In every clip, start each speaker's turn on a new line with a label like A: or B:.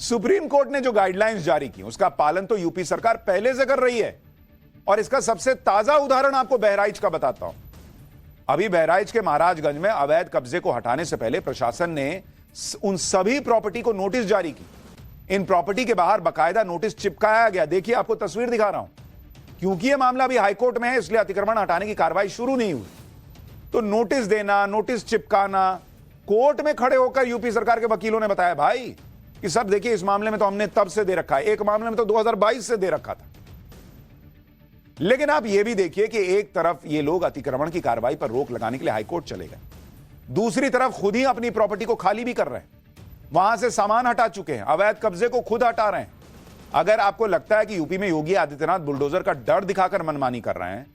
A: Supreme court ने जो guidelines जारी की उसका पालन तो यूपी सरकार पहले से कर रही है। और इसका सबसे ताजा उदाहरण आपको बहराइच का बताता हूं। अभी बहराइच के महाराजगंज में अवैध कब्जे को हटाने से पहले प्रशासन ने उन सभी प्रॉपर्टी को नोटिस जारी की। इन प्रॉपर्टी के बाहर बकायदा नोटिस चिपकाया गया। देखिए, आपको तस्वीर दिखा रहा हूं। क्योंकि यह मामला अभी हाईकोर्ट में है, इसलिए अतिक्रमण हटाने की कार्रवाई शुरू नहीं हुई। तो नोटिस देना, नोटिस चिपकाना, कोर्ट में खड़े होकर यूपी सरकार के वकीलों ने बताया भाई कि सर देखिए, इस मामले में तो हमने तब से दे रखा है, एक मामले में तो 2022 से दे रखा था। लेकिन आप यह भी देखिए कि एक तरफ ये लोग अतिक्रमण की कार्रवाई पर रोक लगाने के लिए हाईकोर्ट चले गए, दूसरी तरफ खुद ही अपनी प्रॉपर्टी को खाली भी कर रहे हैं, वहां से सामान हटा चुके हैं, अवैध कब्जे को खुद हटा रहे हैं। अगर आपको लगता है कि यूपी में योगी आदित्यनाथ बुलडोजर का डर दिखाकर मनमानी कर रहे हैं,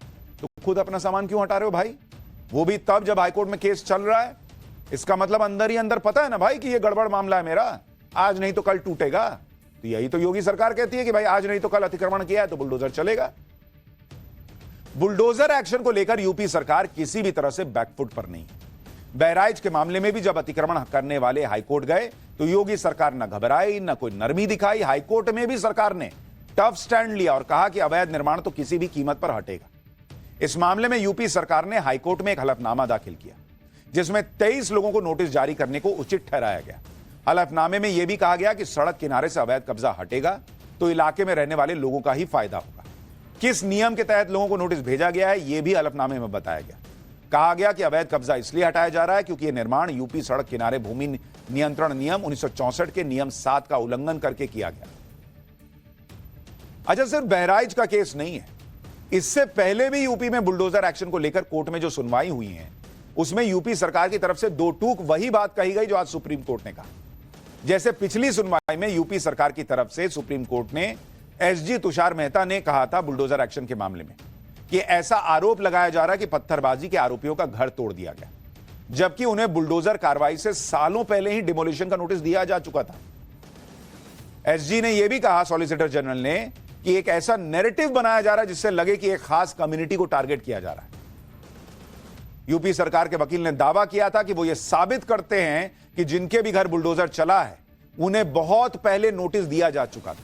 A: तो खुद अपना सामान क्यों हटा रहे हो भाई? वो भी तब जब हाईकोर्ट में केस चल रहा है। इसका मतलब अंदर ही अंदर पता है ना भाई कि ये गड़बड़ मामला है मेरा, आज नहीं तो कल टूटेगा। तो यही तो योगी सरकार कहती है कि भाई आज नहीं तो कल अतिक्रमण किया है तो बुलडोजर चलेगा। बुलडोजर एक्शन को लेकर यूपी सरकार किसी भी तरह से बैकफुट पर नहीं है। बहराइच के मामले में भी जब अतिक्रमण करने वाले हाईकोर्ट गए तो योगी सरकार न घबराई, न कोई नरमी दिखाई। हाईकोर्ट में भी सरकार ने टफ स्टैंड लिया और कहा कि अवैध निर्माण तो किसी भी कीमत पर हटेगा। इस मामले में यूपी सरकार ने हाईकोर्ट में एक हलफनामा दाखिल किया, जिसमें 23 लोगों को नोटिस जारी करने को उचित ठहराया गया। हलफनामे में यह भी कहा गया कि सड़क किनारे से अवैध कब्जा हटेगा तो इलाके में रहने वाले लोगों का ही फायदा होगा। किस नियम के तहत लोगों को नोटिस भेजा गया है, यह भी हलफनामे में बताया गया। कहा गया कि अवैध कब्जा इसलिए हटाया जा रहा है क्योंकि यह निर्माण यूपी सड़क किनारे भूमि नियंत्रण नियम 1964 के नियम 7 का उल्लंघन करके किया गया। अच्छा, सिर्फ बहराइच का केस नहीं है, इससे पहले भी यूपी में बुलडोजर एक्शन को लेकर कोर्ट में जो सुनवाई हुई है उसमें यूपी सरकार की तरफ से दो टूक वही बात कही गई जो आज सुप्रीम कोर्ट ने कहा। जैसे पिछली सुनवाई में यूपी सरकार की तरफ से सुप्रीम कोर्ट ने एसजी तुषार मेहता ने कहा था बुलडोजर एक्शन के मामले में कि ऐसा आरोप लगाया जा रहा है कि पत्थरबाजी के आरोपियों का घर तोड़ दिया गया, जबकि उन्हें बुलडोजर कार्रवाई से सालों पहले ही डिमोलिशन का नोटिस दिया जा चुका था। एसजी ने यह भी कहा, सॉलिसिटर जनरल ने, कि एक ऐसा नैरेटिव बनाया जा रहा है जिससे लगे कि एक खास कम्युनिटी को टारगेट किया जा रहा है। यूपी सरकार के वकील ने दावा किया था कि वो ये साबित करते हैं कि जिनके भी घर बुलडोजर चला है उन्हें बहुत पहले नोटिस दिया जा चुका था।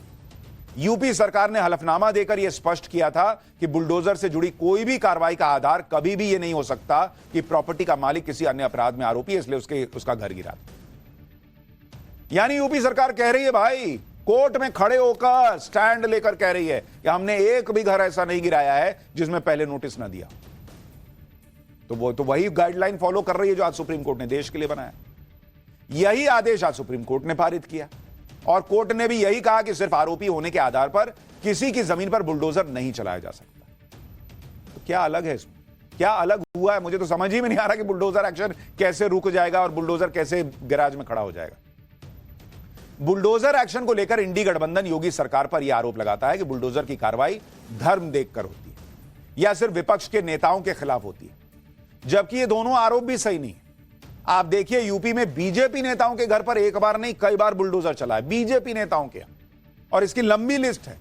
A: यूपी सरकार ने हलफनामा देकर यह स्पष्ट किया था कि बुलडोजर से जुड़ी कोई भी कार्रवाई का आधार कभी भी यह नहीं हो सकता कि प्रॉपर्टी का मालिक किसी अन्य अपराध में आरोपी है, इसलिए उसका घर गिरा। यानी यूपी सरकार कह रही है भाई, कोर्ट में खड़े होकर स्टैंड लेकर कह रही है कि हमने एक भी घर ऐसा नहीं गिराया है जिसमें पहले नोटिस ना दिया। तो वो तो वही गाइडलाइन फॉलो कर रही है जो आज सुप्रीम कोर्ट ने देश के लिए बनाया। यही आदेश आज सुप्रीम कोर्ट ने पारित किया और कोर्ट ने भी यही कहा कि सिर्फ आरोपी होने के आधार पर किसी की जमीन पर बुलडोजर नहीं चलाया जा सकता। तो क्या अलग है इसमें, क्या अलग हुआ है? मुझे तो समझ ही में नहीं आ रहा कि बुलडोजर एक्शन कैसे रुक जाएगा और बुलडोजर कैसे गैराज में खड़ा हो जाएगा। बुलडोजर एक्शन को लेकर इंडी गठबंधन योगी सरकार पर यह आरोप लगाता है कि बुलडोजर की कार्रवाई धर्म देखकर होती है या सिर्फ विपक्ष के नेताओं के खिलाफ होती है, जबकि ये दोनों आरोप भी सही नहीं है। आप देखिए, यूपी में बीजेपी नेताओं के घर पर एक बार नहीं कई बार बुलडोजर चला है, बीजेपी नेताओं के, और इसकी लंबी लिस्ट है।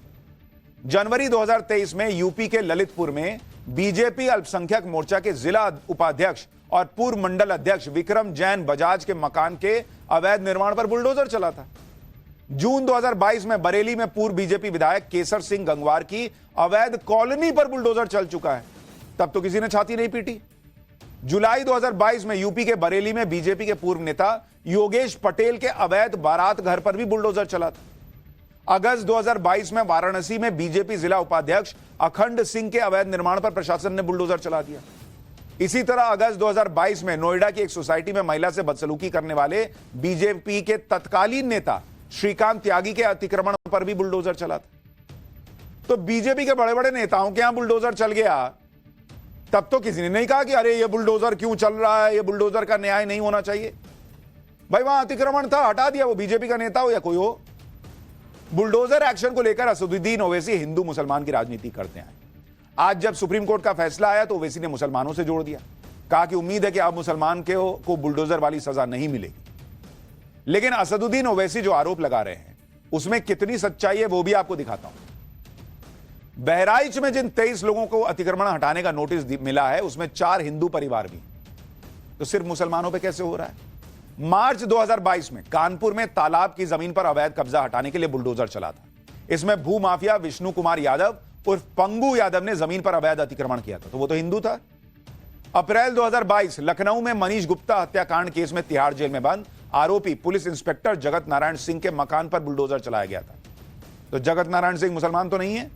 A: जनवरी 2023 में यूपी के ललितपुर में बीजेपी अल्पसंख्यक मोर्चा के जिला उपाध्यक्ष और पूर्व मंडल अध्यक्ष विक्रम जैन बजाज के मकान के अवैध निर्माण पर बुलडोजर चला था। जून 2022 में बरेली में पूर्व बीजेपी विधायक केसर सिंह गंगवार की अवैध कॉलोनी पर बुलडोजर चल चुका है, तब तो किसी ने छाती नहीं पीटी। जुलाई 2022 में यूपी के बरेली में बीजेपी के पूर्व नेता योगेश पटेल के अवैध बारात घर पर भी बुलडोजर चला था। अगस्त 2022 में वाराणसी में बीजेपी जिला उपाध्यक्ष अखंड सिंह के अवैध निर्माण पर प्रशासन ने बुलडोजर चला दिया। इसी तरह अगस्त 2022 में नोएडा की एक सोसाइटी में महिला से बदसलूकी करने वाले बीजेपी के तत्कालीन नेता श्रीकांत त्यागी के अतिक्रमण पर भी बुलडोजर चला था। तो बीजेपी के बड़े बड़े नेताओं के यहां बुलडोजर चल गया, तब तो किसी ने नहीं कहा कि अरे ये बुलडोजर क्यों चल रहा है, ये बुलडोजर का न्याय नहीं होना चाहिए। भाई वहां अतिक्रमण था, हटा दिया, वो बीजेपी का नेता हो या कोई हो। बुलडोजर एक्शन को लेकर असदुद्दीन ओवैसी हिंदू मुसलमान की राजनीति करते हैं। आज जब सुप्रीम कोर्ट का फैसला आया तो ओवैसी ने मुसलमानों से जोड़ दिया, कहा कि उम्मीद है कि अब मुसलमान को बुलडोजर वाली सजा नहीं मिलेगी। लेकिन असदुद्दीन ओवैसी जो आरोप लगा रहे हैं उसमें कितनी सच्चाई है वो भी आपको दिखाता हूं। बहराइच में जिन 23 लोगों को अतिक्रमण हटाने का नोटिस मिला है उसमें 4 हिंदू परिवार भी, तो सिर्फ मुसलमानों पे कैसे हो रहा है? मार्च 2022 में कानपुर में तालाब की जमीन पर अवैध कब्जा हटाने के लिए बुलडोजर चला था। इसमें भूमाफिया विष्णु कुमार यादव उर्फ पंगू यादव ने जमीन पर अवैध अतिक्रमण किया था, तो वो तो हिंदू था। अप्रैल 2022 लखनऊ में मनीष गुप्ता हत्याकांड केस में तिहाड़ जेल में बंद आरोपी पुलिस इंस्पेक्टर जगत नारायण सिंह के मकान पर बुलडोजर चलाया गया था। तो जगत नारायण सिंह मुसलमान तो नहीं है।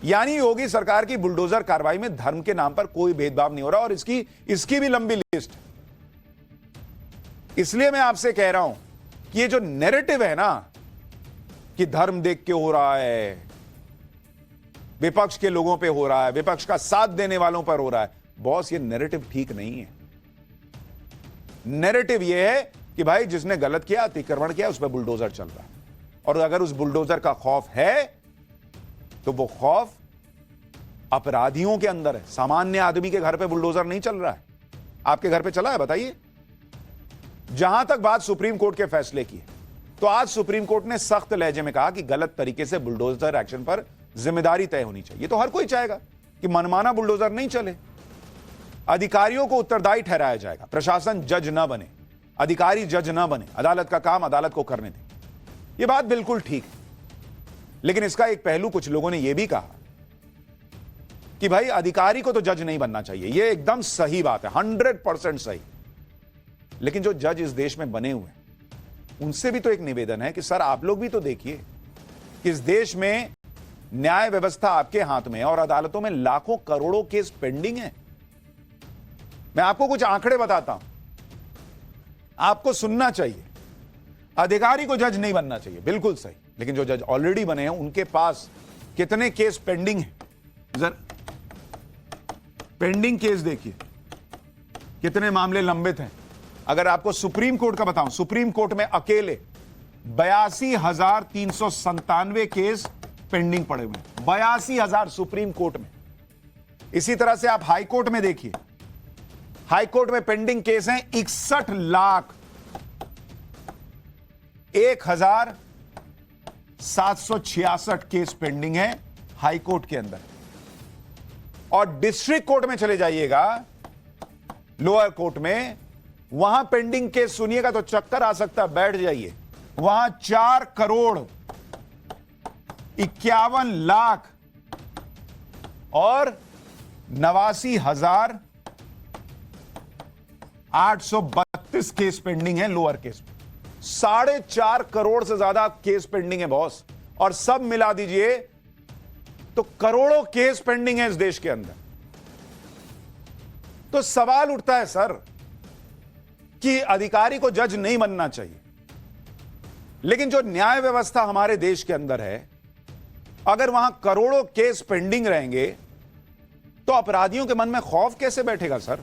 A: यानी योगी सरकार की बुलडोजर कार्रवाई में धर्म के नाम पर कोई भेदभाव नहीं हो रहा और इसकी भी लंबी लिस्ट। इसलिए मैं आपसे कह रहा हूं कि ये जो नैरेटिव है ना कि धर्म देख के हो रहा है, विपक्ष के लोगों पे हो रहा है, विपक्ष का साथ देने वालों पर हो रहा है, बॉस ये नैरेटिव ठीक नहीं है। नैरेटिव ये है कि भाई जिसने गलत किया, अतिक्रमण किया, उस पर बुलडोजर चल रहा है। और अगर उस बुलडोजर का खौफ है तो वो खौफ अपराधियों के अंदर है, सामान्य आदमी के घर पे बुलडोजर नहीं चल रहा है। आपके घर पे चला है बताइए। जहां तक बात सुप्रीम कोर्ट के फैसले की है, तो आज सुप्रीम कोर्ट ने सख्त लहजे में कहा कि गलत तरीके से बुलडोजर एक्शन पर जिम्मेदारी तय होनी चाहिए। तो हर कोई चाहेगा कि मनमाना बुलडोजर नहीं चले। अधिकारियों को उत्तरदायी ठहराया जाएगा, प्रशासन जज न बने, अधिकारी जज न बने, अदालत का काम अदालत को करने दें। यह बात बिल्कुल ठीक है, लेकिन इसका एक पहलू कुछ लोगों ने यह भी कहा कि भाई अधिकारी को तो जज नहीं बनना चाहिए। यह एकदम सही बात है, 100% सही। लेकिन जो जज इस देश में बने हुए हैं उनसे भी तो एक निवेदन है कि सर आप लोग भी तो देखिए कि इस देश में न्याय व्यवस्था आपके हाथ में है और अदालतों में लाखों करोड़ों केस पेंडिंग है। मैं आपको कुछ आंकड़े बताता हूं, आपको सुनना चाहिए। अधिकारी को जज नहीं बनना चाहिए, बिल्कुल सही, लेकिन जो जज ऑलरेडी बने हैं उनके पास कितने केस पेंडिंग हैं? जरा पेंडिंग केस देखिए, कितने मामले लंबित हैं। अगर आपको सुप्रीम कोर्ट का बताऊं, सुप्रीम कोर्ट में अकेले 82,397 केस पेंडिंग पड़े हुए हैं। 82,000 सुप्रीम कोर्ट में। इसी तरह से आप हाई कोर्ट में देखिए, हाई कोर्ट में पेंडिंग केस हैं 61,01,766 केस पेंडिंग है हाई कोर्ट के अंदर। और डिस्ट्रिक्ट कोर्ट में चले जाइएगा, लोअर कोर्ट में, वहां पेंडिंग केस सुनिएगा तो चक्कर आ सकता है, बैठ जाइए। वहां 4,51,00,000 और 89,832 केस पेंडिंग है लोअर केस में। 4.5 करोड़ से ज्यादा केस पेंडिंग है बॉस, और सब मिला दीजिए तो करोड़ों केस पेंडिंग है इस देश के अंदर। तो सवाल उठता है सर कि अधिकारी को जज नहीं बनना चाहिए, लेकिन जो न्याय व्यवस्था हमारे देश के अंदर है, अगर वहां करोड़ों केस पेंडिंग रहेंगे तो अपराधियों के मन में खौफ कैसे बैठेगा सर?